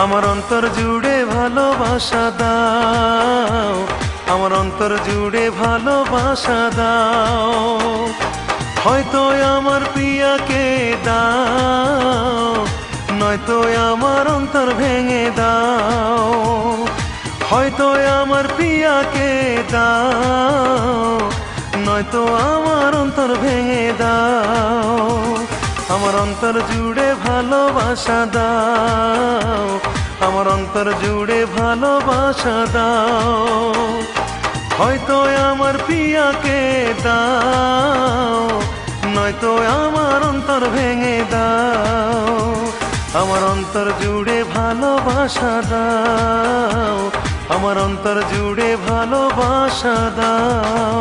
আমার অন্তর জুড়ে ভালোবাসা দাও, আমার অন্তর জুড়ে ভালোবাসা দাও। হয়তো আমার প্রিয়াকে দাও, নয়তো আমার অন্তর ভেঙে দাও। হয়তো আমার প্রিয়াকে দাও, নয়তো আমার অন্তর ভেঙে দাও। আমার অন্তর জুড়ে ভালোবাসা দাও, আমার অন্তর জুড়ে ভালোবাসা দাও। হয়তো আমার প্রিয়াকে দাও, নয়তো আমার অন্তর ভেঙে দাও। আমার অন্তর জুড়ে ভালোবাসা দাও, আমার অন্তর জুড়ে ভালোবাসা দাও।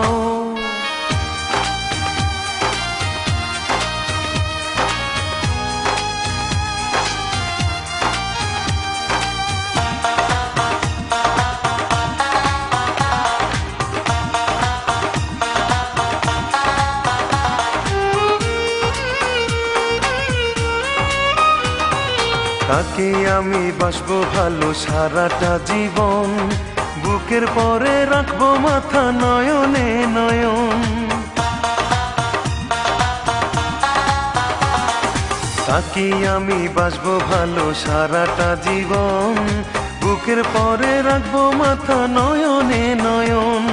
তাকে আমি বাসবো ভালো সারাটা জীবন, বুকের পরে রাখবো মাথা নয়নে নয়ন। তাকে আমি বাসবো ভালো সারাটা জীবন, বুকের পরে রাখবো মাথা নয়নে নয়ন।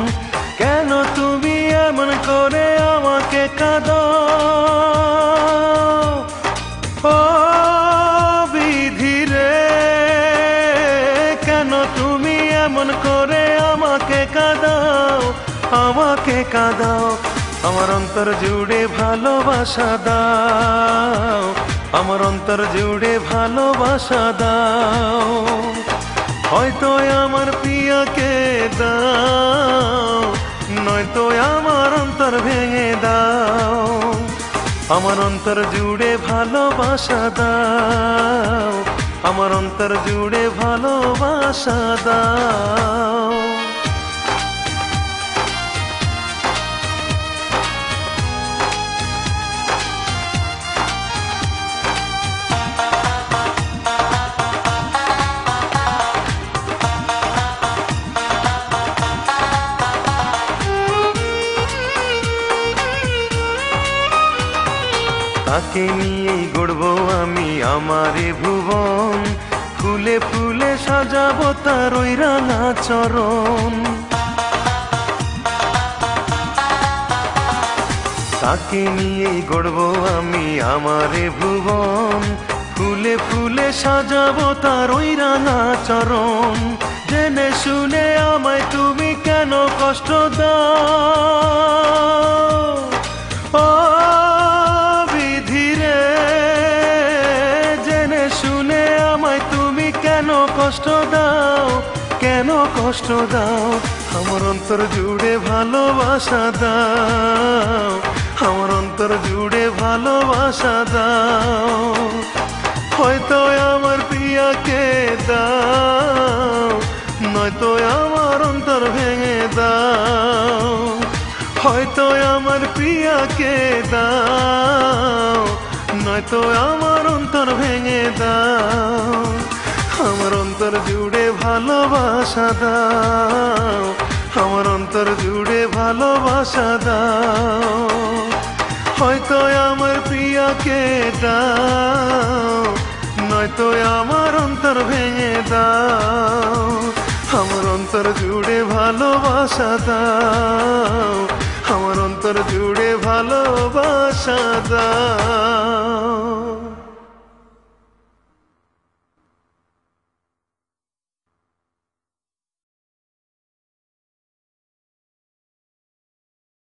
কেন তুমি এমন করে আমাকে কাঁদো, ও এমন করে আমাকে কাঁদাও, আমাকে কাঁদাও। আমার অন্তর জুড়ে ভালোবাসা দাও, আমার অন্তর জুড়ে ভালোবাসা দাও। হয়তো আমার প্রিয়াকে দাও, নয়তো আমার অন্তর ভেঙে দাও। আমার অন্তর জুড়ে ভালোবাসা দাও, আমার অন্তর জুড়ে ভালোবাসা দাও। তাকে নিয়েই গড়বো আমি আমারে ভুবন, ফুলে ফুলে সাজাবো তার ওই রাঙা চরণ। তাকে নিয়েই গড়বো আমি আমারে ভুবন, ফুলে ফুলে সাজাবো তার ওই রাঙা চরণ। জেনে শুনে আমায় তুমি কেন কষ্ট দাও, ও বিধিরে, জেনে শুনে আমায় তুমি কেন কষ্ট দাও, কেন কষ্ট দাও। আমার অন্তর জুড়ে ভালোবাসা দাও, আমার অন্তর জুড়ে ভালোবাসা দাও। হয়তো আমার প্রিয়াকে দাও, নয়তো আমার অন্তর ভেঙে দাও। হয়তো আমার প্রিয়াকে দাও, নয়তো আমার অন্তর ভেঙে দাও। আমার অন্তর জুড়ে ভালোবাসা দাও, আমার অন্তর জুড়ে ভালোবাসা দাও। হয়তো আমার প্রিয়াকে দাও, নয়তো আমার অন্তর ভেঙে দাও। আমার অন্তর জুড়ে ভালোবাসা দাও, আমার অন্তর জুড়ে ভালোবাসা দাও।